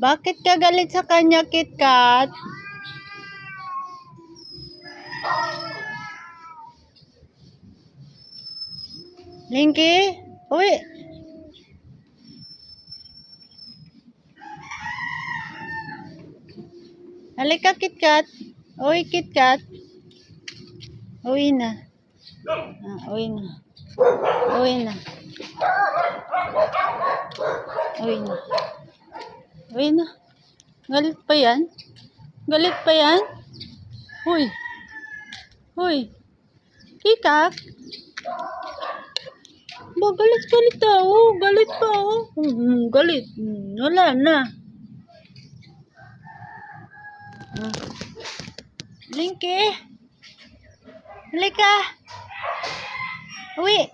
Bakit ka galit sa kanya, KitKat? Linky? Uy! Halika, KitKat. Uy, KitKat. Uwi na. Uwi na. Uwi na. Uwi na. Uwi na. Galit pa yan? Galit pa yan? Uy. Uy. Kikak. Ba, galit daw. Galit pa, oh. Galit. Wala na. Linky. Halika. Uwi.